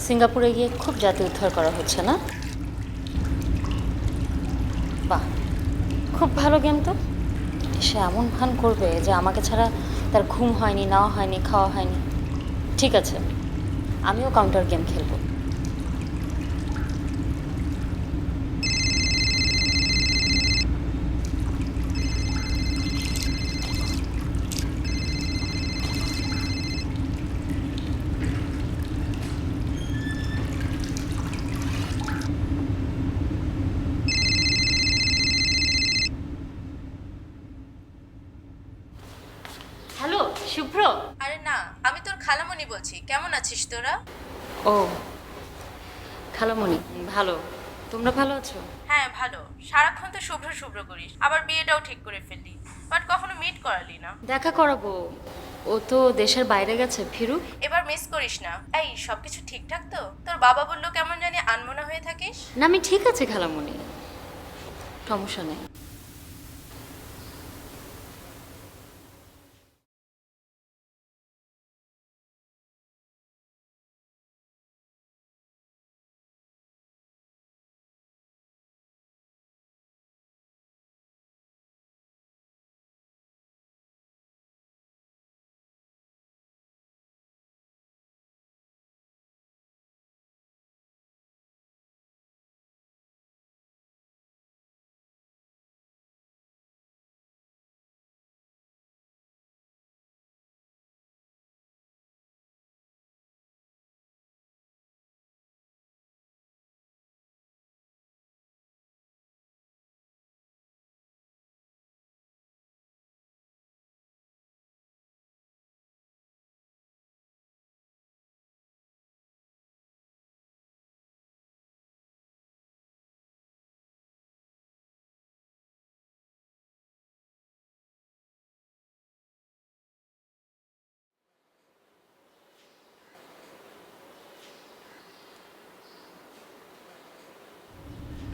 সিঙ্গাপুরে গিয়ে খুব জাতি উদ্ধার করা হচ্ছে না? বাহ, খুব ভালো গেম তো। সে এমন ভান করবে যে আমাকে ছাড়া তার ঘুম হয়নি, নেওয়া হয়নি, খাওয়া হয়নি। ঠিক আছে, আমিও কাউন্টার গেম খেলবো। হ্যালো শুভ্র। আরে না, আমি তোর খালামণি বলছি। কেমন আছিস তোরা? ও খালামণি, ভালো। তোমরা ভালো আছো? হ্যাঁ ভালো। সারাক্ষণ তো শুভ্র শুভ্র করিস, আবার বিয়েটাও ঠিক করে ফেললি, বাট কখনো মিট করালি না। দেখা করাবো, ও তো দেশের বাইরে গেছে, ফিরুক। এবার মিস করিস না। এই সবকিছু ঠিকঠাক তো? তোর বাবা বললো কেমন জানি আনমনা হয়ে থাকিস। না আমি ঠিক আছে খালামণি, সমস্যা নেই।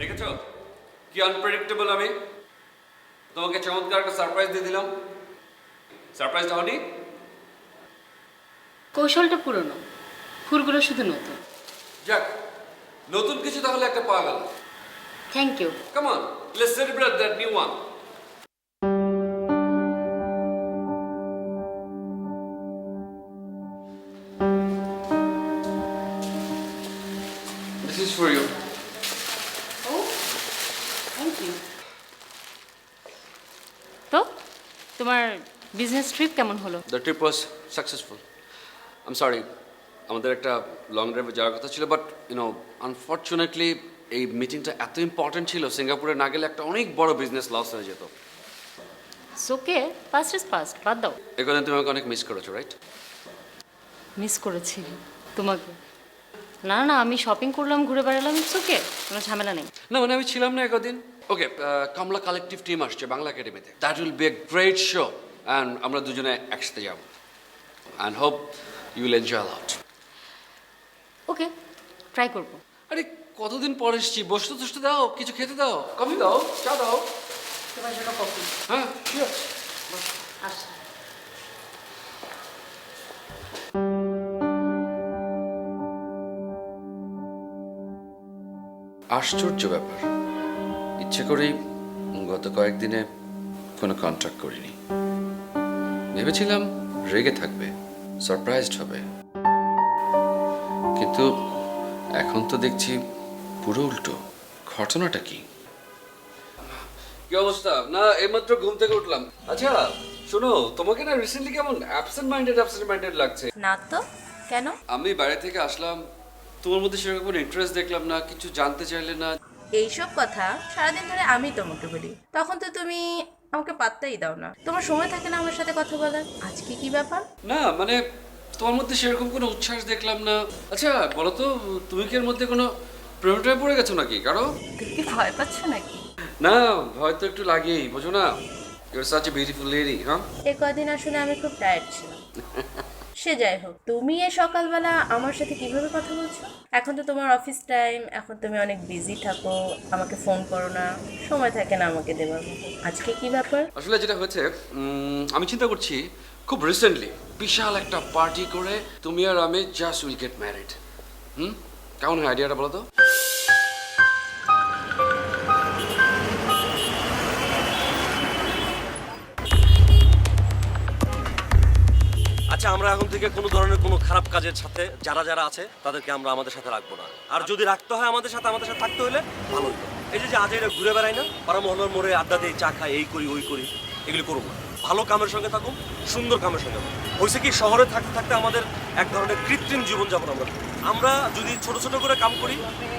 দেখেছো কি আনপ্রেডিক্টেবল আমি? তোমাকে চমৎকার একটা সারপ্রাইজ দিয়ে দিলাম। সারপ্রাইজটা হয়নি? কৌশলটা পুরনো, ফুলগুলো শুধু নতুন। যাক, নতুন কিছু তাহলে একটা পাওয়া গেল। Thank you. Come on, let's celebrate that new one. This is for you. ও থ্যাংক ইউ। তো তোমার বিজনেস ট্রিপ কেমন হলো? The trip was successful. I'm sorry, আমাদের একটা লং ড্রাইভে যাওয়ার কথা ছিল, বাট আনফর্চুনেটলি এই মিটিংটা এত ইম্পর্টেন্ট ছিল, সিঙ্গাপুরে না গেলে একটা অনেক বড় বিজনেস লস হয়ে যেত। সোকে, পাস্ট ইজ পাস্ট, বাদ দাও। এখানে তুমি আমাকে অনেক মিস করেছো, রাইট? মিস করেছি তোমাকে? না না, আমি শপিং করলাম, ঘুরে বেড়ালাম, ইটস ওকে, কোনো ঝামেলা নেই। না মানে আমি ছিলাম না একদিন। ওকে, কমলা কালেকটিভ টিম আসছে বাংলা একাডেমিতে। That will be a great show, and আমরা দুজনে একসাথে যাব, and hope you will enjoy lot. Okay, try করবো। আরে কতদিন পর এসেছি, বসতে টসতে দাও, কিছু খেতে দাও, কফি দাও, চা দাও। তোমার জন্য কফি। হ্যাঁ শিওর। আচ্ছা। আশ্চর্য ব্যাপার, ইচ্ছে করেই গত কয়েকদিনে কোনো কন্ট্যাক্ট করিনি। ভেবেছিলাম রেগে থাকবে, সারপ্রাইজড হবে, কিন্তু এখন তো দেখছি পুরো উল্টো। ঘটনাটা কি? কি অবস্থা? না এইমাত্র ঘুম থেকে উঠলাম। আচ্ছা শোনো, তোমাকে না রিসেন্টলি কেমন অ্যাবসেন্ট মাইন্ডেড লাগছে। না তো, কেন? আমি বাইরে থেকে আসলাম, তোমার মধ্যে সেরকম কোনো ইন্টারেস্ট দেখলাম না, কিছু জানতে চাইলে না। এইসব কথা সারাদিন ধরে আমি তোমাকে বলি, তখন তো তুমি আমাকে পাত্তাই দাও না। তোমার সময় থাকে না আমার সাথে কথা বলার। আজকে কি ব্যাপার? না মানে তোমার মধ্যে সেরকম কোনো উচ্ছ্বাস দেখলাম না। আচ্ছা বলো তো, তুমি কি এর মধ্যে কোনো প্রেমটায় পড়ে গেছো নাকি কারো? তুমি কি ভয় পাচ্ছ নাকি? না, ভয় তো একটু লাগেই, বোঝো না। You are such a beautiful lady. হ্যাঁ, এ কদিন আসলে আমি খুব টায়ার্ড ছিলাম। সে যাই হোক, তুমি এ সকালবেলা আমার সাথে কিভাবে কথা বলছো? এখন তো তোমার অফিস টাইম, এখন তুমি অনেক বিজি থাকো, আমাকে ফোন করো না, সময় থাকে না আমাকে দেওয়ার মতো। আজকে কি ব্যাপার? আসলে যেটা হয়েছে, আমি চিন্তা করছি খুব রিসেন্টলি বিশাল একটা পার্টি করে তুমি আর আমি জাস্ট উইল গেট ম্যারিড। কেমন হয় আইডিয়াটা বলো তো? আচ্ছা, আমরা এখন থেকে কোনো ধরনের কোনো খারাপ কাজের সাথে যারা যারা আছে তাদেরকে আমরা আমাদের সাথে রাখবো না। আর যদি রাখতে হয় আমাদের সাথে থাকতে হলে ভালো হতো। এই যে আজ এরা ঘুরে বেড়াই না, পাড়া মহল্লার মোড়ে আড্ডা দিই, চা খাই, এই করি ওই করি, এগুলি করবো না। ভালো কামের সঙ্গে থাকুন, সুন্দর কামের সঙ্গে থাকুন। হয়েছে কি, শহরে থাকতে থাকতে আমাদের এক ধরনের কৃত্রিম জীবনযাপন আমরা যদি ছোট ছোট করে কাম করি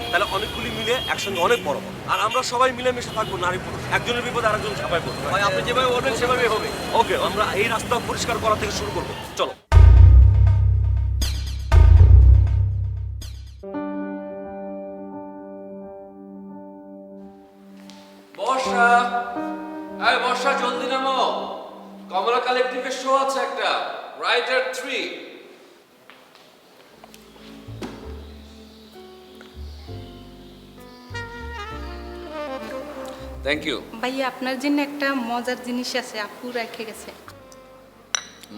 তাহলে অনেকগুলি মিলে একসঙ্গে অনেক বড় হবে। আর আমরা সবাই মিলেমিশে থাকবো, নারী পুরুষ, একজনের বিপদে আরেকজন ঝাঁপাই পড়বো। ভাই আপনি যেভাবে বলবেন সেভাবেই হবে। ওকে, আমরা এই রাস্তা পরিষ্কার করা থেকে শুরু করবো, চলো। বর্ষা, আরে বর্ষা জলদি নামো, কমলা কালেকটিভের শো আছে একটা, রাইটার 3। Thank you. ভাইয়া আপনার জন্য একটা মজার জিনিস আছে, আপু রেখে গেছে।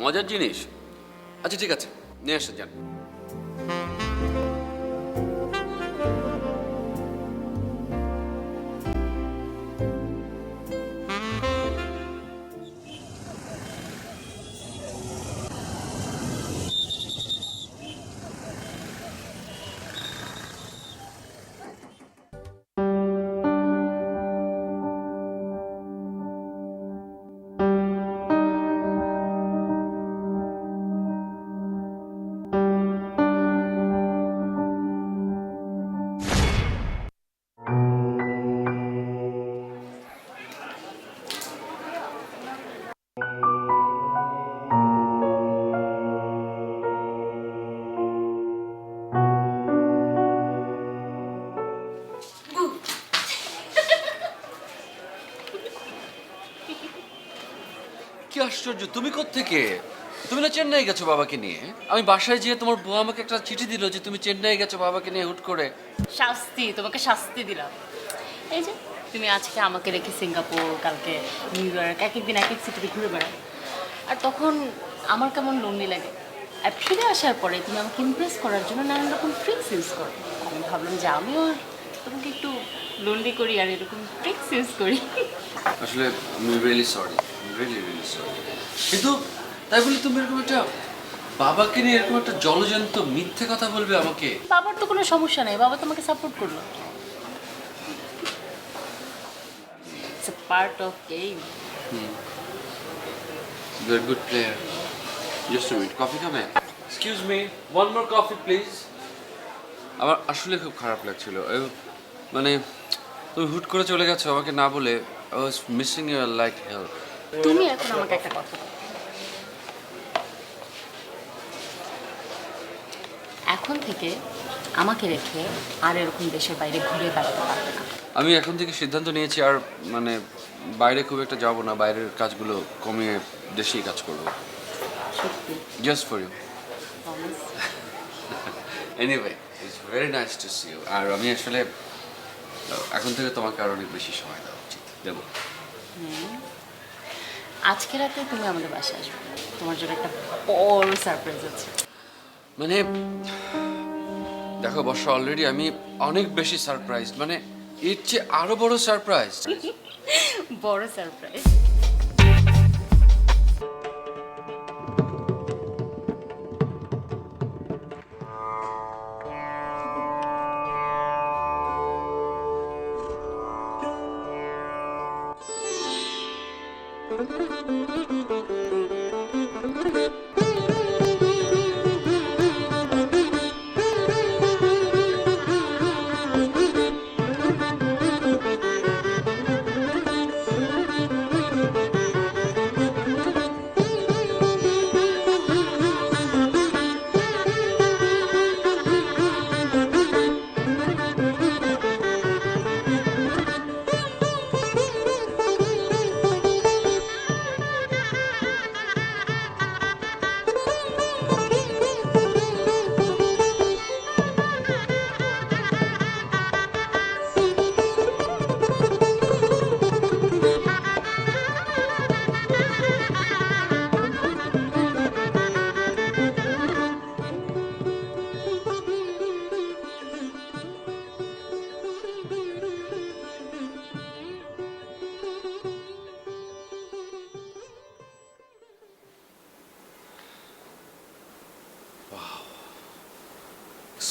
মজার জিনিস? আচ্ছা ঠিক আছে, নিয়ে আসতে যান। কি আশ্চর্য, তুমি কোত্থেকে? তুমি না চেন্নাই গেছো বাবাকে নিয়ে? আমি বাসায় যেয়ে তোমার বউ আমাকে একটা চিঠি দিল যে তুমি চেন্নাই গেছো বাবাকে নিয়ে হুট করে। শাস্তি, তোমাকে শাস্তি দিলাম। এই যে তুমি আজকে আমাকে রেখে সিঙ্গাপুর, কালকে নিউ ইয়র্ক, এক একদিন এক এক সিটিতে ঘুরে বেড়াও। আর তখন আমার কেমন লোনলি লাগে। আর ফিরে আসার পরে তুমি আমাকে ইমপ্রেস করার জন্য নানান রকম ট্রিক্স ইউজ করো। আমি ভাবলাম যে আমিও তোমাকে একটু লোনলি করি আর এরকম ট্রিক্স ইউজ করি। আসলে আমি রিয়েলি সরি, রিয়েলি সরি। কিন্তু তাই বলে তুমি এরকম একটা বাবাকে নিয়ে এরকম একটা জলজন্ত মিথ্যে কথা বলবে আমাকে? বাবার তো কোনো সমস্যা নেই, বাবা তোমাকে সাপোর্ট করলো। It's a part of game. You are good player. Just a minute, coffee খাবে? Excuse me, one more coffee please. আমার আসলে খুব খারাপ লাগছিল, মানে তুমি হুট করে চলে গেছো আমাকে না বলে। I was missing you like hell. তুমি এখন আমাকে একটা কথা বলো, এখন থেকে আমাকে রেখে আর এরকম দেশের বাইরে ঘুরে বেড়াতে পারবে না। আমি এখন থেকে সিদ্ধান্ত নিয়েছি আর মানে বাইরে খুব একটা যাব না, বাইরের কাজগুলো কমিয়ে দেশেই কাজ করবো। সত্যি? Just for you. Promise? Anyway, it's very nice to see you. আর আমি আসলে এখন থেকে তোমাকে আরো অনেক বেশি সময় দেওয়া উচিত, দেবো। আজকে রাতে তুমি আমাদের বাসায় আসবে, তোমার জন্য একটা বড় সারপ্রাইজ আছে। মানে দেখো বর্ষা, অলরেডি আমি অনেক বেশি সারপ্রাইজ, মানে এর চেয়ে আরো বড় সারপ্রাইজ। বড় সারপ্রাইজ?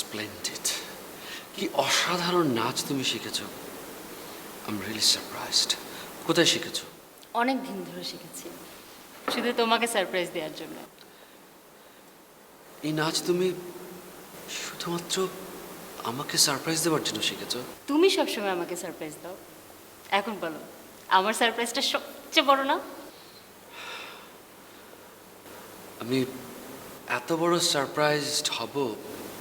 স্প্লেন্ডেড, কি অসাধারণ নাচ তুমি শিখেছো। I am really surprised. কোথায় শিখেছো? অনেক দিন ধরে শিখেছি, শুধু তোমাকে সারপ্রাইজ দেওয়ার জন্য। এই নাচ তুমি শুধুমাত্র আমাকে সারপ্রাইজ দেওয়ার জন্য শিখেছো? তুমি সবসময় আমাকে সারপ্রাইজ দাও, এখন বলো আমার সারপ্রাইজটা সবচেয়ে বড় না? আমি এত বড় সারপ্রাইজড হব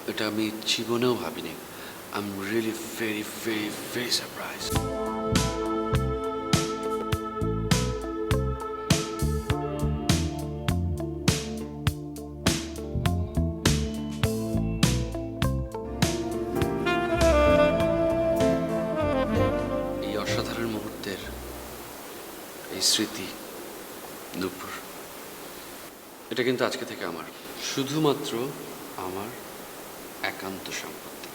এটা আমি জীবনেও ভাবিনি। I am really very very very surprised. এই অসাধারণ মুহূর্তের এই স্মৃতি নূপুর, এটা কিন্তু আজকে থেকে আমার, শুধুমাত্র আমার একান্ত সম্পত্তি।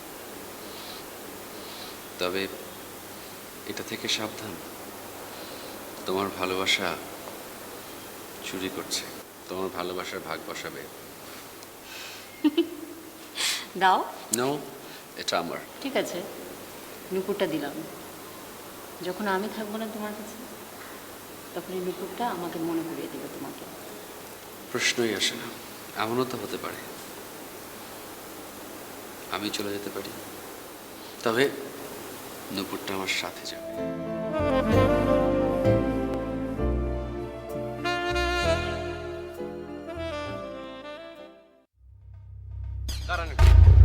তবে এটা থেকে সাবধান, তোমার ভালোবাসা চুরি করছে, তোমার ভালোবাসার ভাগ বসাবে। দাও। নাও, এটা আমার। ঠিক আছে, নুপুরটা দিলাম। যখন আমি থাকবো না তোমার কাছে, তখন এই নুপুরটা আমাকে মনে করিয়ে দেবে তোমাকে। প্রশ্নই আসে না। এমনও তো হতে পারে আমি চলে যেতে পারি, তবে নূপুরটা আমার সাথে যাবে।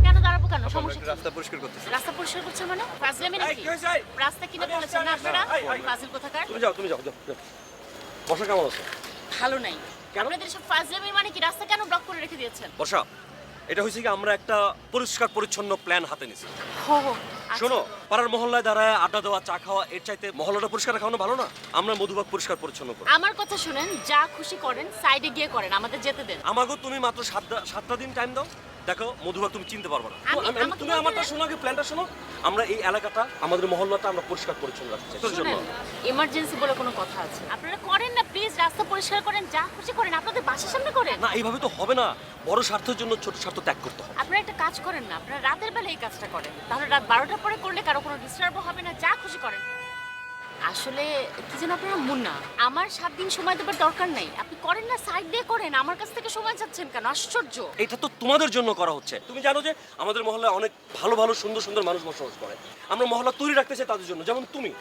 কেন দাঁড়াবো কেন? সমস্যা কি? রাস্তা পরিষ্কার করতেছি। রাস্তা পরিষ্কার করছে মানে ফাজলামি এই, নাকি? কি হয়েছে? রাস্তা কিনে বলেছেন না আপনারা? ফাজিল কোথাকার। তুমি যাও যাও। বর্ষা কেমন আছে? ভালো নাই। কেন? আপনাদের সব ফাজলামির মানে কি? রাস্তা কেন ব্লক করে রেখে দিয়েছেন? বর্ষা, এটা হয়েছে কি আমরা একটা পরিষ্কার পরিচ্ছন্ন প্ল্যান হাতে নিছি। হো হো, আচ্ছা। শোনো, পাড়ার মহল্লায় দাঁড়ায় আড্ডা দেওয়া, চা খাওয়া, এর চাইতে মহল্লাটা পরিষ্কার রাখানো ভালো না? আমরা মধুবাগ পরিষ্কার পরিচ্ছন্ন করি। আমার কথা শুনেন, যা খুশি করেন, সাইডে গিয়ে করেন, আমাদের যেতে দেন। আমাকেও তুমি মাত্র 7টা দিন টাইম দাও। দেখো মধুবাগ তুমি চিনতে পারবে না। আমাকে তুমি বলতে আমারটা দেন। শোনো, আগে প্ল্যানটা শোনো। আমরা এই এলাকাটা, আমাদের মহল্লাটা আমরা পরিষ্কার পরিচ্ছন্ন রাখতে চাই। তোর জন্য শুনেন, এমার্জেন্সি বলে কোনো কথা আছে? আপনারা করেন না প্লিজ, রাস্তা পরিষ্কার করেন, যা খুশি করেন, আপনাদের বাসার সামনে করেন। না, এইভাবে তো হবে না। বড় স্বার্থের জন্য ছোট স্বার্থ ত্যাগ করতে হবে। আপনারা একটা কাজ করেন না, আপনারা রাতের বেলা এই কাজটা করেন, তাহলে রাত 12টার পরে করলে কারো কোনো ডিস্টার্বও হবে না, যা খুশি করেন। আসলে কি যেন আপনারা মুন্না, আমার 7 দিন সময় দেবার দরকার নাই, আপনি করেন না, সাইড দিয়ে করেন, আমার কাছ থেকে সময় চাচ্ছেন কেন? আশ্চর্য। এটা তো তোমাদের জন্য করা হচ্ছে। তুমি জানো যে আমাদের মহল্লায় অনেক ভালো ভালো সুন্দর সুন্দর মানুষ বসবাস করে। আমরা মহল্লা তৈরি রাখতে চাই তাদের জন্য, যেমন তুমি।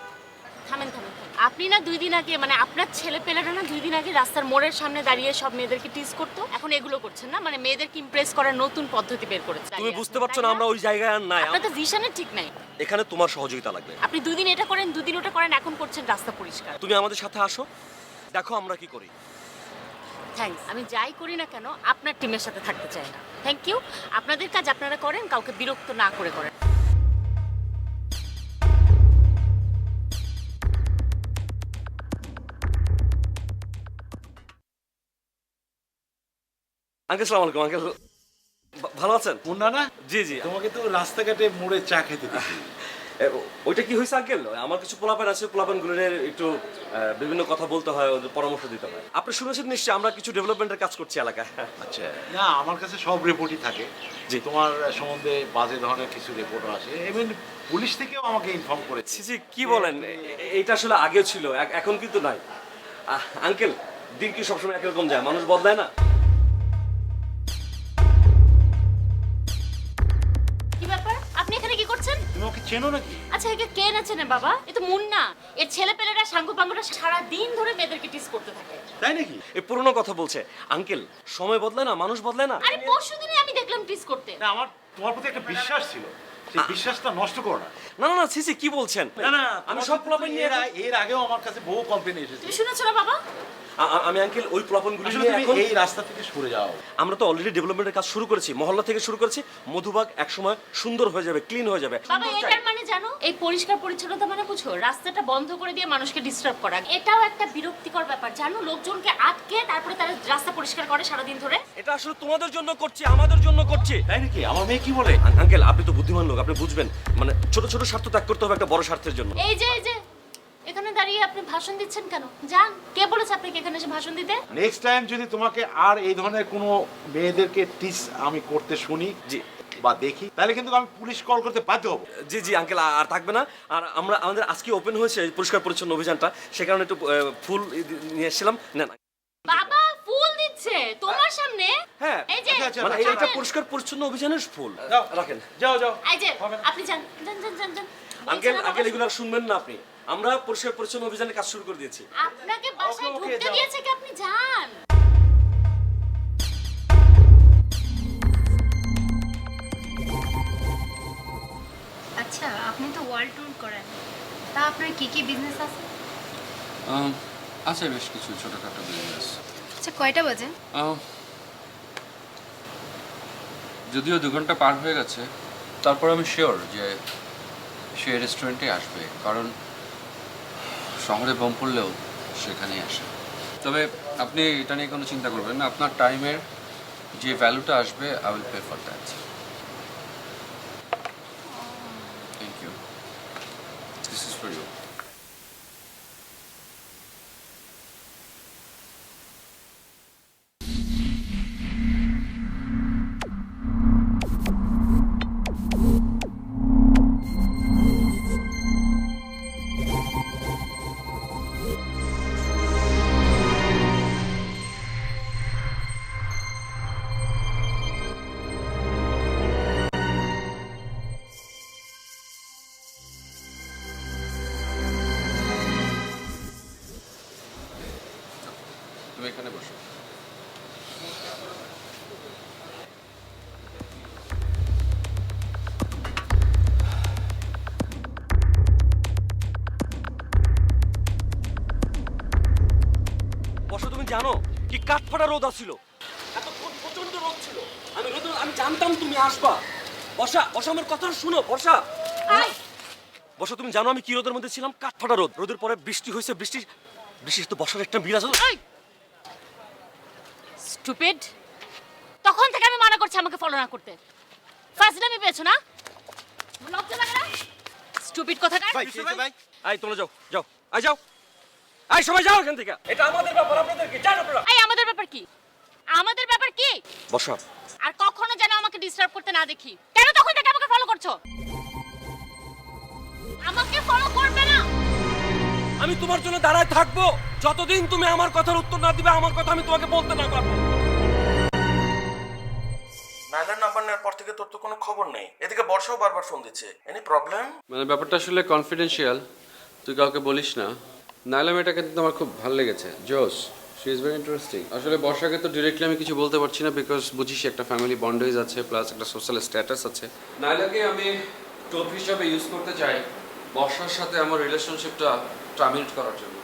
থামেন থামেন থামেন। আপনি না 2 দিন আগে, মানে আপনার ছেলে পেলেরা না 2 দিন আগে রাস্তার মোড়ের সামনে দাঁড়িয়ে সব মেয়েদেরকে টিজ করতো, এখন এগুলো করছেন না? মানে মেয়েদেরকে ইমপ্রেস করার নতুন পদ্ধতি বের করেছে। তুমি বুঝতে পারছো না আমরা ওই জায়গায় আর নাই। আপনাদের ভিশনের ঠিক নাই। এখানে তোমার সহযোগিতা লাগবে। আপনি 2 দিন এটা করেন, 2 দিন ওটা করেন, এখন করছেন রাস্তা পরিষ্কার। তুমি আমাদের সাথে আসো, দেখো আমরা কি করি। থ্যাঙ্কস। আমি যাই করি না কেন আপনার টিমের সাথে থাকতে চাই না। Thank you. আপনাদের কাজ আপনারা করেন, কাউকে বিরক্ত না করে করেন। আঙ্কেল সালাম আলাইকুম। আঙ্কেল ভালো আছেন? মুন্না না, জি জি। তোমাকে তো রাস্তাঘাটে মোড়ে চা খেতে দিচ্ছি। ওইটা কি হয়েছে আঙ্কেল? আমার কিছু পোলাপান আছে, পোলাপানগুলোর একটু বিভিন্ন কথা বলতে হয়, ওদের পরামর্শ দিতে হয়। আপনি শুনেছেন নিশ্চয়ই আমরা কিছু ডেভেলপমেন্টের কাজ করছি এলাকায়। আচ্ছা, না আমার কাছে সব রিপোর্টই থাকে। জি। তোমার সম্বন্ধে বাজে ধরনের কিছু রিপোর্ট আসে, ইভেন পুলিশ থেকেও আমাকে ইনফর্ম করেছে। জি জি, কি বলেন? এইটা আসলে আগে ছিল, এখন কিন্তু নাই। আঙ্কেল, দিন কি সবসময় একরকম যায়? মানুষ বদলায় না। কি ব্যাপার? আপনি এখানে কি করছেন? তুমি ওকে চেনো নাকি? আচ্ছা, একে কে না চেনে বাবা? এ তো মুন্না। এর ছেলে পেলেরা সাঙ্গু পাঙ্গুরা সারা দিন ধরে মেয়েদেরকে টিজ করতে থাকে। তাই নাকি? এই পুরনো কথা বলছে। আঙ্কেল, সময় বদলায় না, মানুষ বদলায় না। আরে পরশুদিনে আমি দেখলাম টিজ করতে। না, আমার তোমার প্রতি একটা বিশ্বাস ছিল, সেই বিশ্বাসটা নষ্ট করো না। না না না, সিসি কি বলছেন? না না, আমি সব পোলাপান নিয়ে এর আগেও আমার কাছে বহু কমপ্লেন এসেছে। তুমি শুনেছো না বাবা? আমি আঙ্কেল ওই পোলাপানগুলো আসলে নিয়ে তুমি এখন এই রাস্তা থেকে সরে যাও। আমরা তো অলরেডি ডেভেলপমেন্টের কাজ শুরু করেছি, মহল্লা থেকে শুরু করেছি। মধুবাগ একসময় সুন্দর হয়ে যাবে, ক্লিন হয়ে যাবে। বাবা, এটার মানে জানো? এই পরিষ্কার পরিচ্ছন্নতা মানে বুঝো? রাস্তাটা বন্ধ করে দিয়ে মানুষকে ডিস্টার্ব করা। এটাও একটা বিরক্তিকর ব্যাপার জানো? লোকজনকে আটকে তারপরে তারা রাস্তা পরিষ্কার করে সারাদিন ধরে। এটা আসলে তোমাদের জন্য করছি, আমাদের জন্য করছি। তাই নাকি? আমার মেয়ে কি বলে? আঙ্কেল, আপনি তো বুদ্ধিমান লোক, আপনি বুঝবেন। মানে ছোট ছোট স্বার্থ ত্যাগ করতে হবে একটা বড় স্বার্থের জন্য। এই যে এখানে দাঁড়িয়ে আপনি ভাষণ দিচ্ছেন কেন? যান, কে বলেছে আপনাকে এখানে এসে ভাষণ দিতে? নেক্সট টাইম যদি তোমাকে আর এই ধরনের কোনো মেয়েদেরকে টিস আমি করতে শুনি, জি। বা দেখি, তাহলে কিন্তু আমি পুলিশ কল করতে বাধ্য হব। জি জি আঙ্কেল, আর থাকবে না। আর আমাদের আজকে ওপেন হয়েছে এই পরিষ্কার পরিচ্ছন্ন অভিযানটা, সে কারণে একটু ফুল নিয়ে এসেছিলাম। না না, বাবা ফুল দিচ্ছে তোমার সামনে। হ্যাঁ এই যে আচ্ছা, মানে আচ্ছা, এটা পরিষ্কার পরিচ্ছন্ন অভিযানের ফুল। যাও। রাখেন। যাও যাও। এই যে আপনি যান যান যান যান যান। আঙ্কেল বলছেন আঙ্কেল আমার- এগুলো আর শুনবেন না আপনি। আমরা পরিষ্কার পরিচ্ছন্ন অভিযানের কাজ শুরু করে দিয়েছি। আপনাকে বাসায় ওকে, ঢুকতে যাও। দিয়েছে কি? আপনি যান। আচ্ছা, আপনি তো ওয়ার্ল্ড ট্যুর করেন, তা আপনার কি কি বিজনেস আছে? আছে বেশ কিছু ছোটোখাটো বিজনেস। আচ্ছা, কয়টা বাজে? যদিও 2 ঘন্টা পার হয়ে গেছে, তারপর আমি শিওর যে সে রেস্টুরেন্টে আসবে, কারণ শহরে বোম পড়লেও সেখানেই আসে। তবে আপনি এটা নিয়ে কোনো চিন্তা করবেন না, আপনার টাইমের যে ভ্যালুটা আসবে I will pay for that. Thank you, this is for you. তুমি এখানে বসো। বর্ষা, তুমি জানো কি কাঠফাটা রোদ আসছিল? এতক্ষণ প্রচন্ড রোদ ছিল। আমি জানতাম তুমি আসবা। বর্ষা বর্ষা, আমার কথা শুনো বর্ষা। বর্ষা, তুমি জানো আমি কি রোদের মধ্যে ছিলাম? কাঠফাটা রোদ। রোদের পরে বৃষ্টি হয়েছে। বৃষ্টি তো বর্ষার একটা বিরাজ। স্টুপিড, তখন থেকে আমি মানা করছি আমাকে ফলো না করতে। ফাজলামি পেয়েছো না? লজ্জা লাগে না? স্টুপিড কোথাকার। আই তোমরা যাও যাও, আই যাও, আই সবাই যাও এখান থেকে। এটা আমাদের ব্যাপার, আপনাদের কি? যান আপনারা। এই আমাদের ব্যাপার কি? আমাদের ব্যাপার কি? বর্ষা, আর কখনো যেন আমাকে ডিস্টার্ব করতে না দেখি। কেন তখন থেকে আমাকে ফলো করছো? আমাকে ফলো করবে না। আমি তোমার জন্য দাঁড়ায় থাকবো যতদিন তুমি আমার কথার উত্তর না দিবে, আমার কথা আমি তোমাকে বলতে না পারবো। নাইলার নাম্বার নেওয়ার পর থেকে তোর তো কোনো খবর নেই। এদিকে বর্ষাও বারবার ফোন দিচ্ছে। Any problem? মানে ব্যাপারটা আসলে কনফিডেন্সিয়াল, তুই কাউকে বলিস না। নাইলা মেয়েটা কিন্তু আমার খুব ভালো লেগেছে, জোস, শি ইজ ভেরি ইন্টারেস্টিং। আসলে বর্ষাকে তো ডিরেক্টলি আমি কিছু বলতে পারছি না, বিকজ বুঝিস একটা ফ্যামিলি বন্ডেজ আছে, প্লাস একটা সোশ্যাল স্ট্যাটাস আছে। নাইলাকে আমি টোপ হিসাবে ইউজ করতে চাই বর্ষার সাথে আমার রিলেশনশিপটা টার্মিনেট করার জন্য।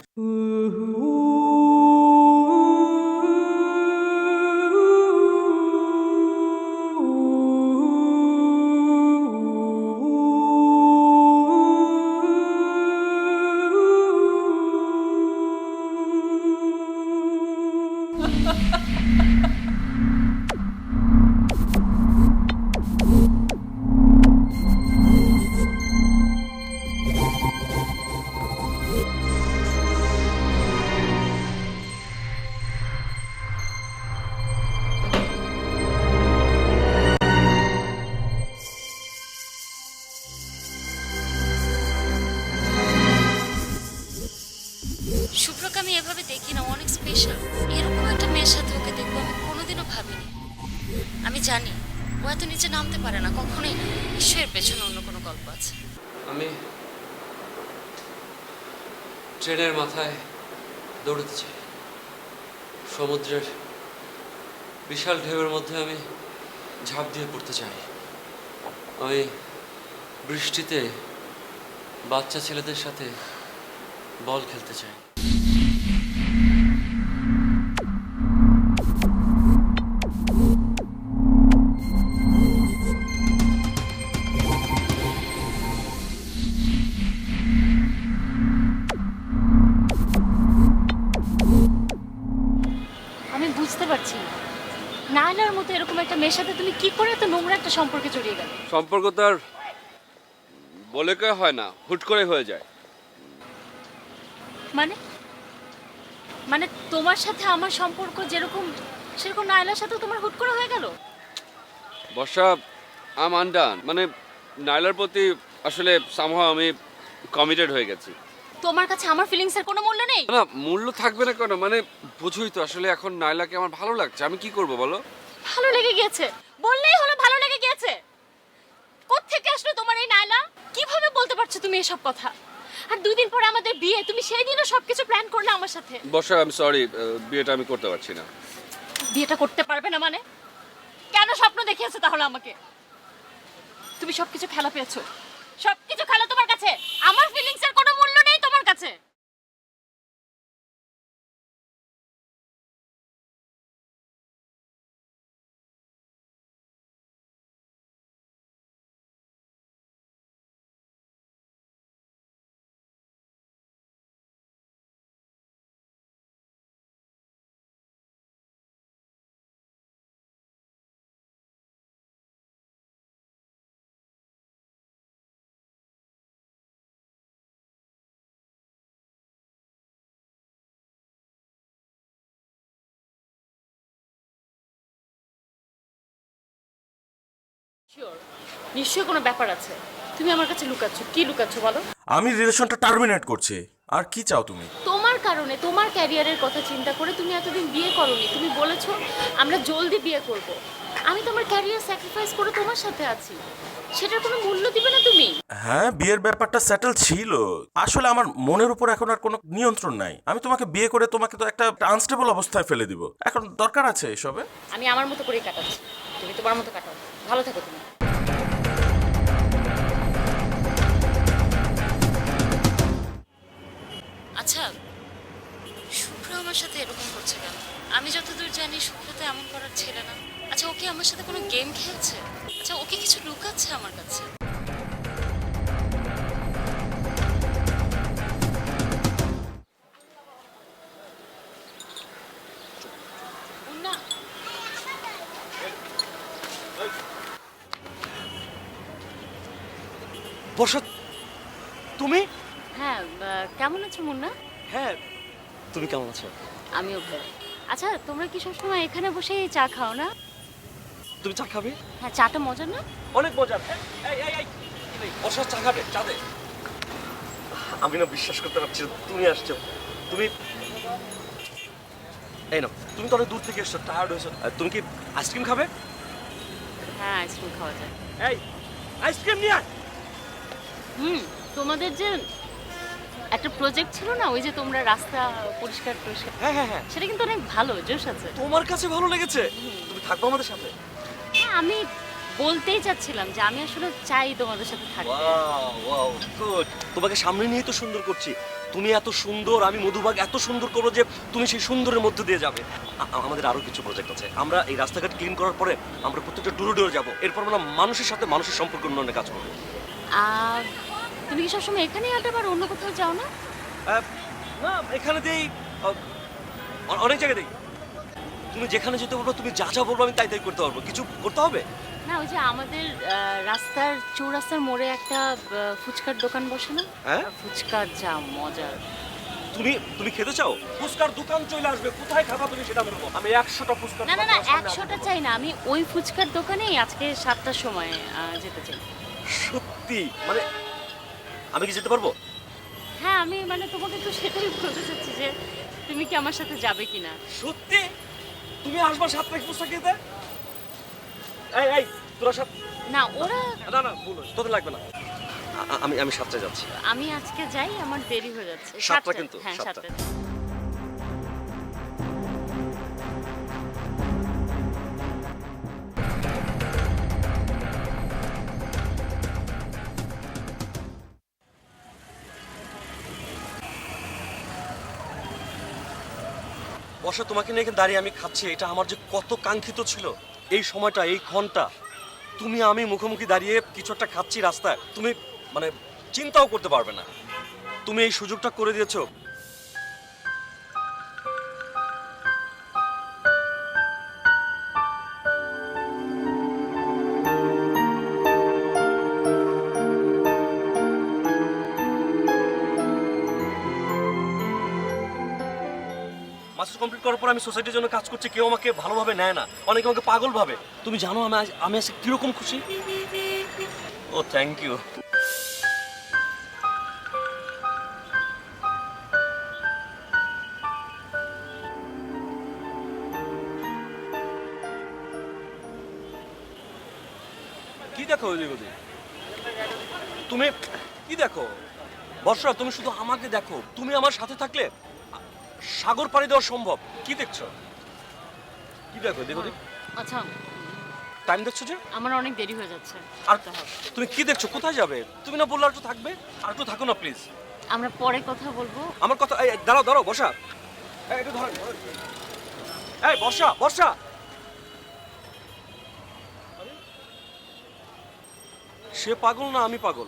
শুভ্রকে আমি এভাবে দেখি না, অনেক স্পেশাল। এরকম একটা মেয়ের সাথে ওকে দেখবো আমি কোনোদিনও ভাবিনি। আমি জানি ও এত নিচে নামতে পারে না, কখনোই না। নিশ্চয়ই এর পেছনে অন্য কোনো গল্প আছে। আমি ট্রেনের মাথায় দৌড়তে চাই, সমুদ্রের বিশাল ঢেউয়ের মধ্যে আমি ঝাঁপ দিয়ে পড়তে চাই, আমি বৃষ্টিতে বাচ্চা ছেলেদের সাথে বল খেলতে চাই। আমি বুঝতে পারছি না, নায়লার মতো এরকম একটা মেয়ের সাথে তুমি কি করে এত নোংরা একটা সম্পর্কে জড়িয়ে গেলে? সম্পর্ক তো আর বলে কে হয় না, হুট করে হয়ে যায়। মানে মানে তোমার সাথে আমার সম্পর্ক যেরকম, সেরকম নায়লার সাথে তোমার হুট করে হয়ে গেল? বর্ষা, আম আনডান, মানে নাইলার প্রতি আসলে সামহাও আমি কমিটেড হয়ে গেছি। তোমার কাছে আমার ফিলিংসের কোনো মূল্য নেই? না মূল্য থাকবে না কেন, মানে বুঝোই তো আসলে এখন নাইলাকে আমার ভালো লাগছে, আমি কি করব বলো? ভালো লেগে গিয়েছে বললেই হলো, ভালো লেগে গিয়েছে। কোত্থেকে আসলো তোমার এই নায়লা? কিভাবে বলতে পারছো তুমি এসব কথা? আর 2 দিন পরে আমাদের বিয়ে, তুমি সেই দিনও সবকিছু প্ল্যান করলে আমার সাথে। বর্ষা আমি সরি, বিয়েটা আমি করতে পারছি না। বিয়েটা করতে পারবে না মানে? কেন স্বপ্ন দেখিয়েছো তাহলে আমাকে? তুমি সবকিছু খেলা পেয়েছো, সবকিছু খেলা তোমার কাছে। আমার ফিলিংসের কোনো মূল্য নেই তোমার কাছে। শিওর, নিশ্চয়ই কোনো ব্যাপার আছে। তুমি আমার কাছে লুকাচ্ছ, কি লুকাচ্ছ বলো? আমি রিলেশনটা টার্মিনেট করছি। আর কি চাও তুমি? তোমার কারণে, তোমার ক্যারিয়ারের কথা চিন্তা করে তুমি এতদিন বিয়ে করোনি। তুমি বলেছো আমরা জলদি বিয়ে করব। আমি তোমার ক্যারিয়ার স্যাক্রিফাইস করে তোমার সাথে আছি, সেটার কোনো মূল্য দিবে না তুমি? হ্যাঁ, বিয়ের ব্যাপারটা সেটেল ছিল। আসলে আমার মনের উপর এখন আর কোনো নিয়ন্ত্রণ নাই। আমি তোমাকে বিয়ে করে তোমাকে তো একটা আনস্টেবল অবস্থায় ফেলে দিব। এখন দরকার আছে এসবে? আমি আমার মতো করেই কাটাচ্ছি, তুমি তোমার মতো কাটাও। ভালো থাকো তুমি। আচ্ছা, শুভ্র আমার সাথে এরকম করছে কেন? আমি যতদূর জানি শুভ্র তো এমন করার ছেলে না। আচ্ছা, ওকে আমার সাথে কোনো গেম খেলছে? আচ্ছা, ওকে কিছু লুকাচ্ছে আমার কাছে? না, বর্ষা, তুমি? হ্যাঁ, কেমন আছো মুন্না? হ্যাঁ, তুমি কেমন আছো? আমিও ভালো। আচ্ছা, তোমরা কি সবসময় এখানে বসেই চা খাও না? তুমি চা খাবে? হ্যাঁ, চাটা মজার না? অনেক মজার। বর্ষা চা খাবে? চা দে। আমি না বিশ্বাস করতে পারছি না তুমি আসছো। তুমি এই নাও, তুমি তো অনেক দূর থেকে এসছো, টায়ার্ড হয়েছো। তুমি কি আইসক্রিম খাবে? হ্যাঁ, আইসক্রিম খাওয়া যায়। এই আইসক্রিম নিয়ে আয়। তোমাদের যে একটা প্রজেক্ট ছিল না, ওই যে তোমরা রাস্তা পরিষ্কার পরিষ্কার, হ্যাঁ হ্যাঁ হ্যাঁ, সেটা কিন্তু অনেক ভালো, জোশ আছে। তোমার কাছে ভালো লেগেছে? তুমি থাকবে আমাদের সাথে? হ্যাঁ, আমি বলতেই চাচ্ছিলাম যে আমি আসলে চাই তোমাদের সাথে থাকতে। Wow wow good. তোমাকে সামনে নিয়ে তো সুন্দর করছি। তুমি এত সুন্দর, আমি মধুবাগ এত সুন্দর করবো যে তুমি সেই সুন্দরের মধ্যে দিয়ে যাবে। আমাদের আরো কিছু প্রজেক্ট আছে। আমরা এই রাস্তাঘাট ক্লিন করার পরে আমরা প্রত্যেকটা ডোরে যাবো। এরপর আমরা মানুষের সাথে মানুষের সম্পর্ক উন্নয়নে কাজ করবো। তুমি কি সবসময় এখানেই আড্ডা মারো, অন্য কোথাও যাও না? না, এখানে দেই, অনেক জায়গায় দেই। তুমি যেখানে যেতে বলবো, তুমি যা যা বলবো আমি তাই তাই করতে পারবো। কিছু করতে হবে না, ওই যে আমাদের রাস্তার চৌরাস্তার মোড়ে একটা ফুচকার দোকান বসে না? হ্যাঁ? ফুচকার যা মজার। তুমি তুমি খেতে চাও? ফুচকার দোকান চলে আসবে, কোথায় খাবা তুমি সেটা বলবো। আমি 100টা ফুচকার না না দোকান না, তোমার সামনে 100টা চাই না, আমি ওই ফুচকার দোকানেই আজকে 7টার সময় যেতে চাই। সত্যি? মানে আমি কি যেতে পারবো? হ্যাঁ, আমি মানে তোমাকে তো সেটাই বলতে চাচ্ছি যে তুমি কি আমার সাথে যাবে কিনা। সত্যি? তুমি আসবা 7 তারিখ ফুচকা খেতে? এই এই তোরা সাত। না, ওরা, না না ভুল হয়েছে, তোদের লাগবে না। আমি 7টায় যাচ্ছি। আমি আজকে যাই, আমার দেরি হয়ে যাচ্ছে। 7টা কিন্তু, হ্যাঁ, 7টা। 7টা। বসে তোমাকে নিয়ে এখানে দাঁড়িয়ে আমি খাচ্ছি, এটা আমার যে কত কাঙ্ক্ষিত ছিল। এই সময়টা, এই ক্ষণটা, তুমি আমি মুখোমুখি দাঁড়িয়ে কিছু একটা খাচ্ছি রাস্তায়, তুমি মানে চিন্তাও করতে পারবে না। তুমি এই সুযোগটা করে দিয়েছো। মাস্টার্স কমপ্লিট করার পর আমি সোসাইটির জন্য কাজ করছি, কেউ আমাকে ভালোভাবে নেয় না, অনেকে আমাকে পাগল ভাবে। তুমি জানো আমি আজকে কিরকম খুশি। ও থ্যাংক ইউ। কি দেখো ওইদিক ওদিক? তুমি কি দেখো বর্ষা? তুমি শুধু আমাকে দেখো, তুমি আমার সাথে থাকলে সাগর পাড়ি দেওয়া সম্ভব। কি দেখছো? কি দেখো এদিক ওদিক? আচ্ছা, টাইম দেখছো যে? আমার অনেক দেরি হয়ে যাচ্ছে। আর তুমি কি দেখছো? কোথায় যাবে? তুমি না বললে আর একটু থাকবে? আর একটু থাকো না প্লিজ। আমরা পরে কথা বলবো। আমার কথা দাঁড়াও দাঁড়াও বর্ষা, একটু ধরো। এই বর্ষা, বর্ষা, সে পাগল না আমি পাগল?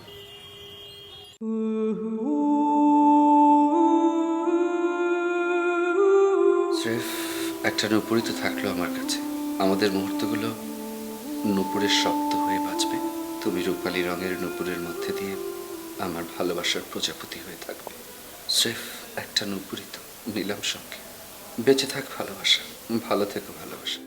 স্রেফ একটা নুপুরই তো থাকলো আমার কাছে। আমাদের মুহূর্তগুলো নুপুরের শব্দ হয়ে বাঁচবে। তুমি রূপালী রঙের নুপুরের মধ্যে দিয়ে আমার ভালোবাসার প্রজাপতি হয়ে থাকবে। স্রেফ একটা নুপুরই তো, নিলাম সঙ্গে। বেঁচে থাক ভালোবাসা, ভালো থেকো ভালোবাসা।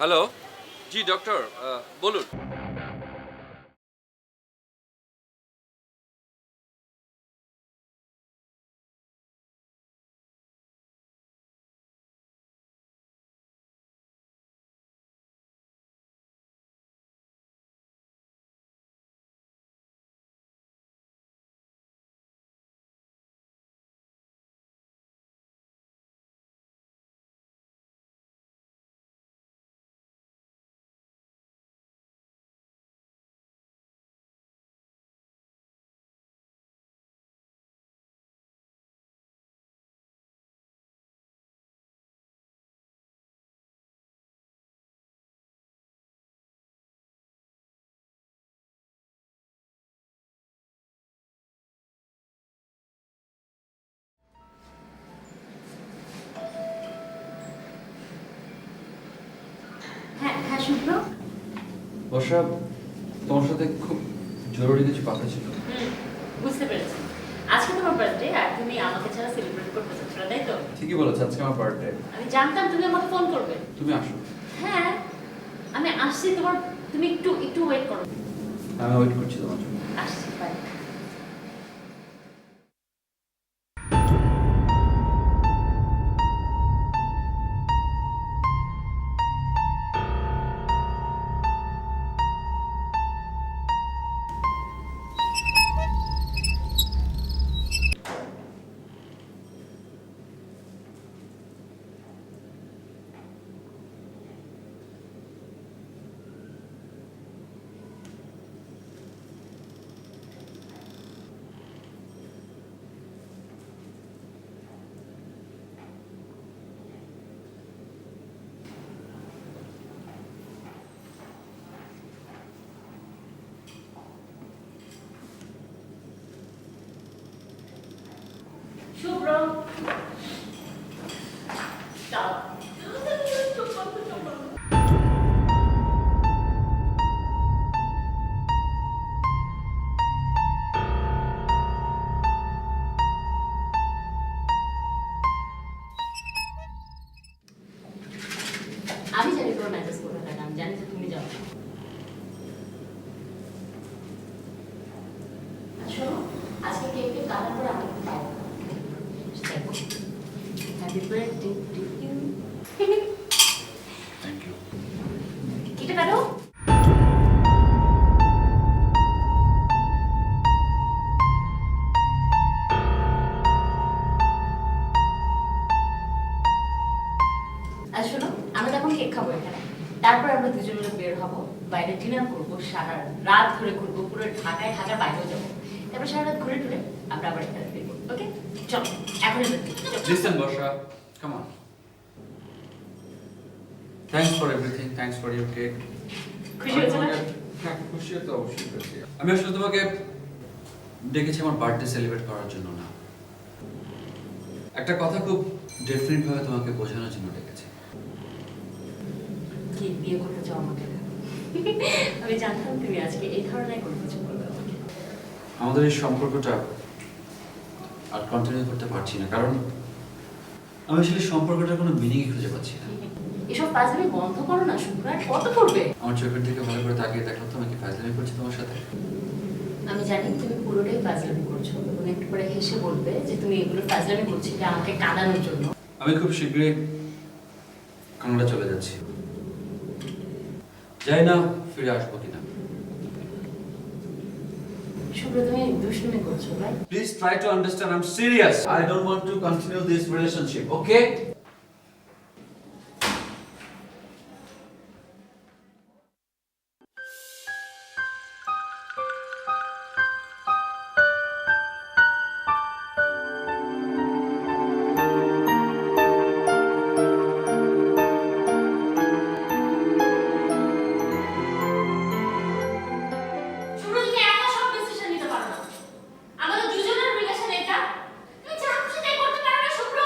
হ্যালো, জি ডক্টর, বলুন। হ্যাঁ হ্যাঁ, শুভ্র। বর্ষা, তোমার সাথে খুব জরুরি কিছু কথা ছিল। বুঝতে পেরেছি, আজকে তোমার বার্থডে আর তুমি আমাকে ছাড়া সেলিব্রেট করতে চাচ্ছ না, তাই তো? ঠিকই বলেছ, আজকে আমার বার্থডে। আমি জানতাম তুমি আমাকে ফোন করবে। তুমি আসো। হ্যাঁ, আমি আসছি। তুমি একটু একটু ওয়েট করো। আমি ওয়েট করছি তোমার জন্য। আসছি, বাই। শুভ্র, দাও। আমি জানি তোমার মেসেজ কোথায় থাকে, আমি জানি যে তুমি যাও। শোনো, আজকে কেক কাটার পরে আমি একটু বাইরে happy birthday to you. Thank you. কেকটা কাটো। আর শোনো, আমরা তখন কেক খাবো এখানে, তারপর আমরা দুজন মিলে বের হবো, বাইরে ডিনার করবো, সারা রাত ধরে ঘুরবো, পুরো ঢাকায়, ঢাকার বাইরেও যাবো, তারপর সারা রাত ঘুরে টুরে আমরা আবার এখানে ফিরবো। ওকে, চলো এখন। Listen, Borsha, come on. Thanks for everything. Thanks for your cake. খুশি হয়েছো না? হ্যাঁ, খুশি তো অবশ্যই হয়েছি। আমি আসলে তোমাকে ডেকেছি আমার বার্থডে সেলিব্রেট করার জন্য না, একটা কথা খুব ডেফিনেট ভাবে তোমাকে বোঝানোর জন্য ডেকেছি। কি বিয়ে করতে চাও আমাকে? আমি জানতাম তুমি আজকে এই ধরনের কোনো কিছু বলবে আমাকে। আমাদের এই সম্পর্কটা আর কন্টিনিউ করতে পারছি না, কারণ আমি আসলে সম্পর্কটার কোনো মিনিং খুঁজে পাচ্ছি না। এসব ফাজলামি বন্ধ করো না শুভ্র, আর কত করবে? আমার চোখের দিকে ভালো করে তাকিয়ে দেখো তো, আমি কি ফাজলামি করছি তোমার সাথে? আমি জানি তুমি পুরোটাই ফাজলামি করছো এবং একটু পরে হেসে বলবে যে তুমি এগুলো ফাজলামি করছিলে আমাকে কাঁদানোর জন্য। আমি খুব শীঘ্রই কানাডা চলে যাচ্ছি, যাই না ফিরে আসবো কিনা। শুভ্র তুমি দুষ্টুমি করছো ভাই। Please try to understand, I'm serious. I don't want to continue this relationship, okay? শুভ্র তুমি একা সব ডিসিশন নিতে পারো না, আমাদের দুজনের রিলেশন এটা, তুমি যা খুশি তাই করতে পারো না শুভ্র।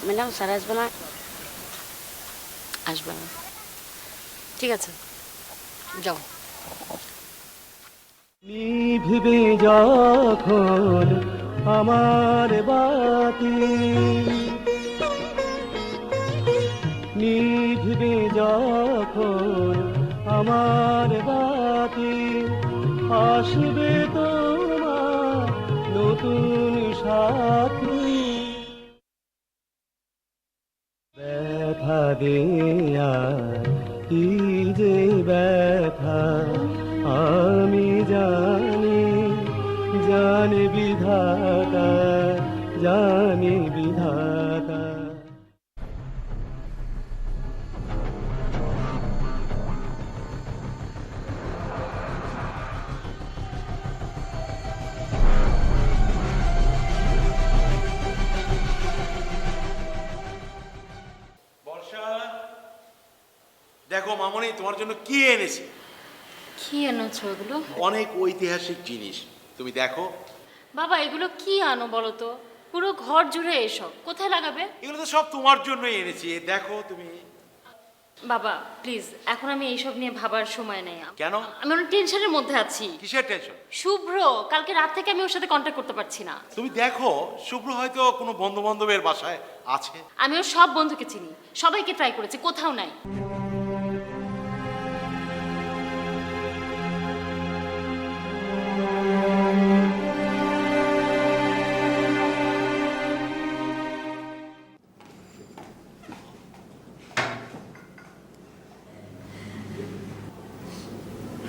ম্যাডাম স্যার আসবে না? আসবে না, ঠিক আছে যাও। নিভবে যখন আমার বাতি, নিভবে যখন আমার বাতি, আসবে তোমার নতুন সাথী। ব্যথা দেয়া কি যে ব্যথা আমি জানি, জানি বিধাতা, জানি বিধাতা। বর্ষা, দেখো মামনি তোমার জন্য কি এনেছি। কি এনেছো এগুলো? অনেক ঐতিহাসিক জিনিস, তুমি দেখো। বাবা এগুলো কি আনো বলো তো, পুরো ঘর জুড়ে এসব, কোথায় লাগাবে? এগুলো তো সব তোমার জন্যই এনেছি, দেখো তুমি। বাবা প্লিজ, এখন আমি এইসব নিয়ে ভাবার সময় নেই। কেন? আমি অনেক টেনশনের মধ্যে আছি। কিসের টেনশন? শুভ্র কালকে রাত থেকে আমি ওর সাথে কন্ট্যাক্ট করতে পারছি না। তুমি দেখো, শুভ্র হয়তো কোনো বন্ধু বান্ধবের বাসায় আছে। আমি ওর সব বন্ধুকে চিনি, সবাইকে ট্রাই করেছি, কোথাও নাই।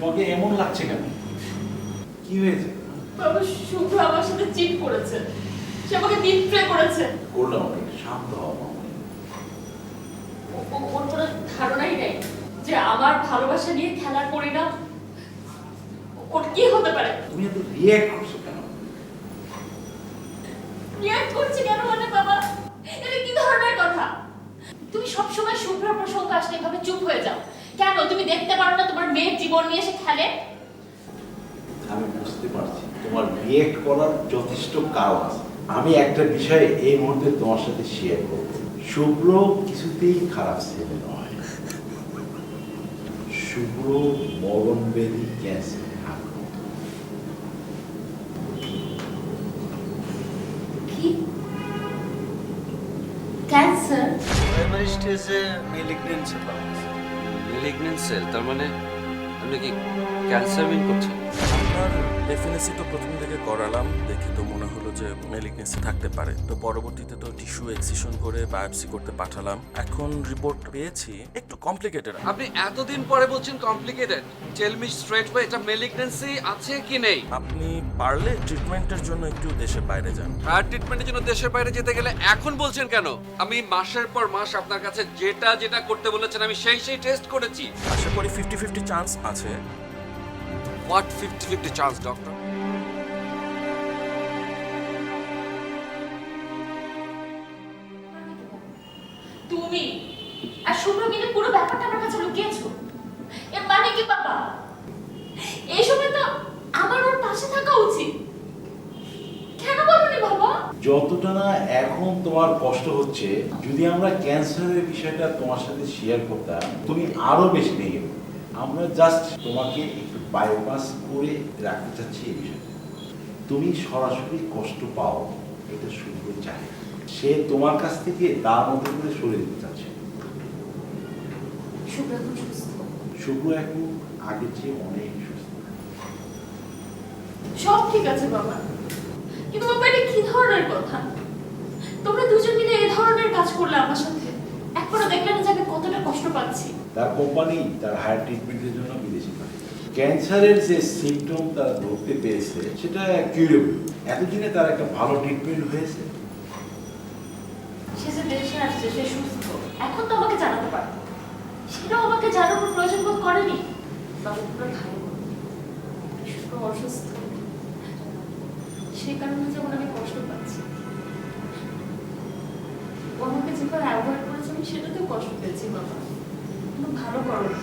তোমাকে এমন লাগছে কেন? কি হয়েছে? বাবা শুভ্র আমার সাথে চিট করেছে, সে আমাকে ডিস্ট্রে করেছে। করলাম, একটু শান্ত হও মামনি। ওর কোনো ধারণাই নেই যে আমার ভালোবাসা নিয়ে খেলার পরিণাম ওর কি হতে পারে। তুমি এত রিঅ্যাক্ট করছো কেন? রিঅ্যাক্ট করছি কেন মানে বাবা, এটা কি ধরনের কথা? তুমি সবসময় শুভ্র প্রসঙ্গ আসলে এভাবে চুপ হয়ে যাও কেন? তুমি দেখতে পারো না তোমার মেয়ের জীবন নিয়ে এসে খেলে? আমি বুঝতে পারছি তোমার রিঅ্যাক্ট করার যথেষ্ট কারণ আছে। আমি একটা বিষয় এই মুহূর্তে তোমার সাথে শেয়ার করব। শুভ্র কিছুতেই খারাপ ছেলে নয়। শুভ্র মরণব্যাধি ক্যান্সার আক্রান্ত। কি ক্যান্সার? প্রাইমারি স্টেজে মেলিগন্যান্ট সেল পাওয়া গেছে। মেলিগন্যান্ট সেল, তার মানে আপনি কি ক্যান্সার মিন করছেন? আপনার ডেফিনেসি তো প্রথম থেকে করালাম, দেখে তো মনে হলো যে মেলিগনেন্সি থাকতে পারে। তো পরবর্তীতে তো টিস্যু এক্সিশন করে বায়োপসি করতে পাঠালাম, এখন রিপোর্ট পেয়েছি একটু কমপ্লিকেটেড। আপনি এতদিন পরে বলছেন complicated, tell me straight way এটা মেলিগনেন্সি আছে কি নেই? আপনি পারলে ট্রিটমেন্টের জন্য একটু দেশের বাইরে যান। আর ট্রিটমেন্টের জন্য দেশের বাইরে যেতে গেলে এখন বলছেন কেন? আমি মাসের পর মাস আপনার কাছে যেটা যেটা করতে বলেছেন আমি সেই টেস্ট করেছি। আশা করি 50-50 চান্স আছে। What 50-50 chance doctor? তুমি আর শুভ্র মিলে পুরো ব্যাপারটা আমার কাছে লুকিয়েছো। এর মানে কি বাবা? এই সময় তো আমার ওর পাশে থাকা উচিত। কেন বলনি বাবা? যতটা না এখন তোমার কষ্ট হচ্ছে, যদি আমরা ক্যান্সারের বিষয়টা তোমার সাথে শেয়ার করতাম তুমি আরো বেশি ভেঙে পড়তে। আমরা জাস্ট তোমাকে একটু বাইপাস করে রাখতে চাচ্ছি এই বিষয়টা। তুমি সরাসরি কষ্ট পাও এটা শুভ্র চায়, সে তোমার কাছ থেকে তার মধ্যে করে সরে দিতে চাচ্ছে। শুভ্র এখন সুস্থ। শুভ্র এখন আগের চেয়ে অনেক সুস্থ। সব ঠিক আছে বাবা, কিন্তু বাবা এটা কি ধরনের কথা? তোমরা দুজন মিলে এই ধরনের কাজ করলে আমার সাথে, একবারও দেখলে না যে আমি কতটা কষ্ট পাচ্ছি। তার কোম্পানি তার হায়ার ট্রিটমেন্টের জন্য বিদেশি পাঠায়। ক্যান্সারের যে সিমটম তারা ধরতে পেরেছে সেটা কিউরেবল। এতদিনে তার একটা ভালো ট্রিটমেন্ট হয়েছে। সে যে দেশে আসছে, সে সুস্থ, এখন তো আমাকে জানাতে পারত। সেটাও আমাকে জানানোর প্রয়োজন বোধ করেনি। বাবা পুরো ভালো শুভ্র অসুস্থ, সেই কারণে যেমন আমি কষ্ট পাচ্ছি। ও আমাকে যেভাবে অ্যাভয়েড করেছে আমি সেটাতেও কষ্ট পেয়েছি বাবা। কিন্তু ভালো করো না।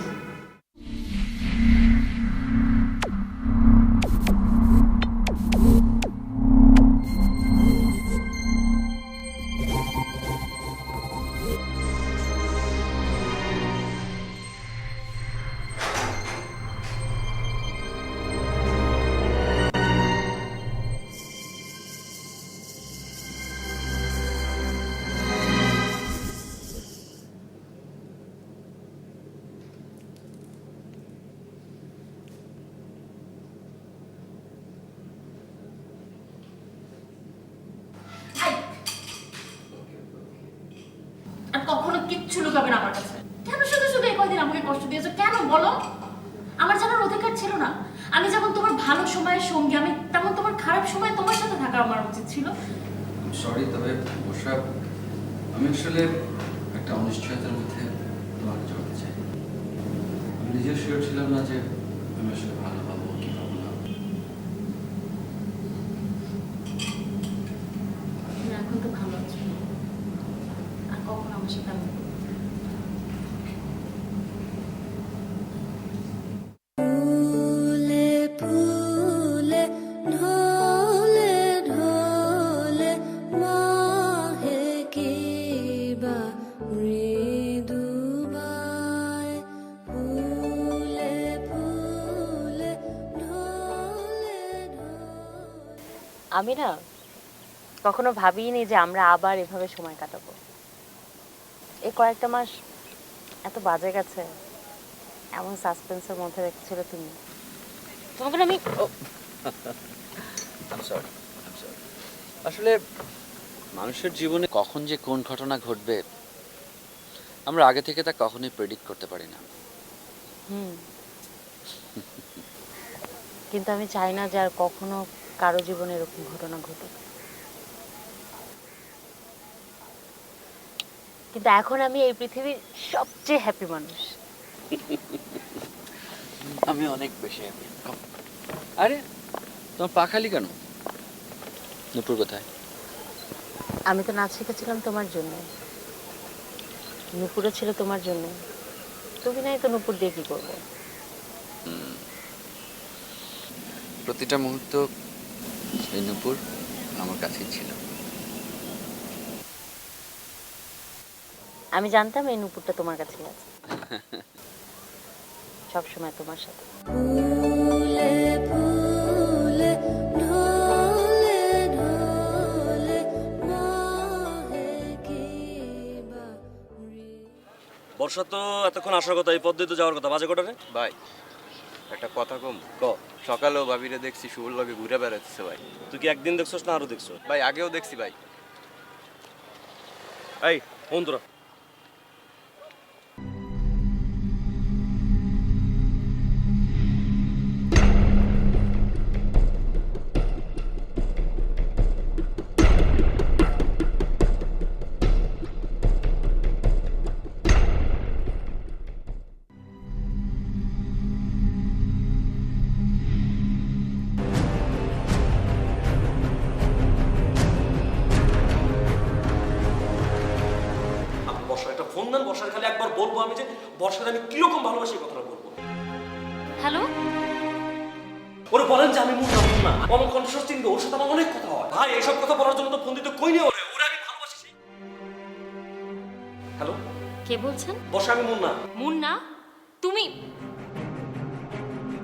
আর কখনো কিচ্ছু লুকাবে না আমার কাছে। কেন শুধু শুধু এই কয়দিন আমাকে কষ্ট দিয়েছো? কেন বলো? আমার জানার অধিকার ছিল না? আমি যেমন তোমার ভালো সময়ের সঙ্গী, আমি তেমন তোমার খারাপ সময় তোমার সাথে থাকা আমার উচিত ছিল। সরি, তবে বর্ষা, আমি আসলে একটা অনিশ্চয়তার মধ্যে তোমাকে জড়াতে চাই। আমি নিজেও শিওর ছিলাম না যে আমি আসলে ভালো পাবো কি পাবো না। তুমি এখন তো ভালো আছো, আর কখনো আমার সাথে এমন করবে না। আমি না কখনো ভাবিনি যে আমরা আবার এভাবে সময় কাটাবো। এই কয়েকটা মাস এত বাজে গেছে, এমন সাসপেন্সের মধ্যে রেখেছিল তুমি। তোমাকে না আমি আসলে মানুষের জীবনে কখন যে কোন ঘটনা ঘটবে আমরা আগে থেকে তা কখনোই প্রেডিক্ট করতে পারি না। কিন্তু আমি চাই না যে আর কখনো কারো জীবনে এরকম ঘটনা ঘটুক। কিন্তু এখন আমি এই পৃথিবীর সবচেয়ে হ্যাপি মানুষ। আমি অনেক বেশি হ্যাপি। আরে তোমার পা খালি কেন? নুপুর কোথায়? আমি তো নাচ শিখেছিলাম তোমার জন্য, নুপুরও ছিল তোমার জন্য। তুমি নাই তো নুপুর দিয়ে কি করবো? প্রতিটা মুহূর্ত এই নুপুর আমার কাছেই ছিল। আমি জানতাম এই নুপুরটা তোমার কাছেই আছে, সবসময় তোমার সাথে। বর্ষা তো এতক্ষণ আসার কথা, এই পথ দিয়ে তো যাওয়ার কথা। বাজে কটা রে? বাই। একটা কথা কম সকালেও ভাবিরে দেখছি শুভর লগে ঘুরে বেড়াতেছে ভাই। তুই কি একদিন দেখছস না আরো দেখছস? ভাই আগেও দেখছি ভাই। এই বন্ধুরা, আপনি বর্ষার একটা ফোন দেন, বর্ষার খালি একবার বলবো আমি যে বর্ষার আমি কিরকম ভালোবাসি এই কথাটা বলবো। হ্যালো, ওরে বলেন যে আমি মুন্না আমার কনফিউজ চিনবে, ওর সাথে আমার অনেক কথা হয় ভাই। এইসব কথা বলার জন্য তো ফোন দিতে কই নিয়ে ওরে ওরে আমি ভালোবাসি সেই। হ্যালো, কে বলছেন? বর্ষা আমি মুন্না। মুন্না, তুমি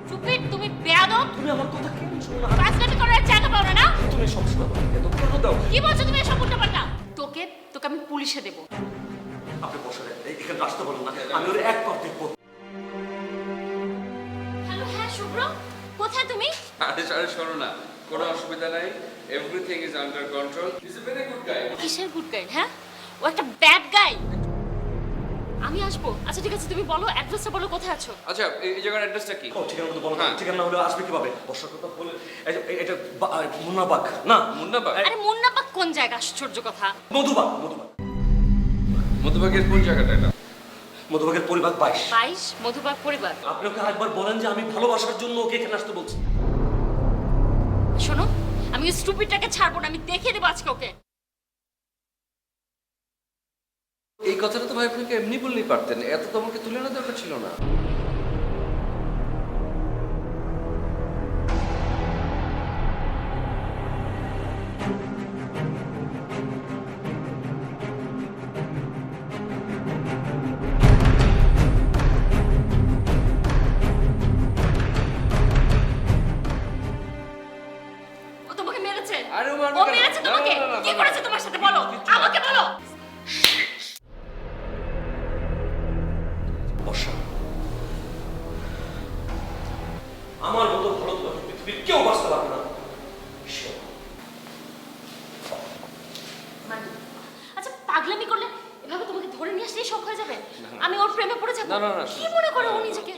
চুপিট, তুমি বেয়াদব। তুমি আমার কথা কেন শোনো না? ফাজলামি করার জায়গা পাও না না? তুমি সব সময় এত কথা দাও। কি বলছো তুমি এসব উল্টাপাল্টা? তোকে তোকে আমি পুলিশে দেবো। আপনি বর্ষারে এখানে আসতে বলেন না, আমি ওর একবার দেখবো। হ্যালো, হ্যাঁ শুভ্র, কোথায় তুমি? আরে আরে শোনো না, কোনো অসুবিধা নাই, everything is under control, he is a very good guy. কিসের গুড গাই? হ্যাঁ, ও একটা ব্যাড গাই। আমি আসবো। আচ্ছা ঠিক আছে, তুমি বলো, অ্যাড্রেসটা বলো, কোথায় আছো? আচ্ছা এই জায়গার অ্যাড্রেসটা কি? ও ঠিকানা তো বলো না, হ্যাঁ। ঠিকানা না হলে আসবে কিভাবে? বর্ষার কথা বলে এটা মুন্নাবাগ না? মুন্নাবাগ? আরে মুন্নাবাগ কোন জায়গা? আশ্চর্য কথা। মধুবাগ। মধুবাগ মধুবাগের কোন জায়গাটা এটা? মধুবাগের পরিবার 22। 22 মধুবাগ পরিবার। আপনি ওকে আরেকবার বলেন যে আমি ভালোবাসার জন্য ওকে এখানে আসতে বলছি। শোনো, আমি ওই স্টুপিডটাকে ছাড়বো না, আমি দেখিয়ে দেবো আজকে ওকে। এই কথাটা তো ভাই আপনাকে এমনি বললেই পারতেন, এত তো আমাকে তুলে না দরকার ছিল না। ও তোমাকে মেরেছে? আরে ও মারবে ও কেন? মেরেছে না, তোমাকে? না, না, না, কি না, করেছে না। তোমার সাথে বলো, কিচ্ছু না। আমাকে বলো। বর্ষা, আমার মতো ভালো তো পৃথিবীর কেউ বাঁচতে পারবে না। আচ্ছা পাগলামি করলে এভাবে তোমাকে ধরে নিয়ে আসলেই শখ হয়ে যাবে? আমি ওর প্রেমে পড়ে যাবো? না, না, না, কি মনে করে ও নিজেকে?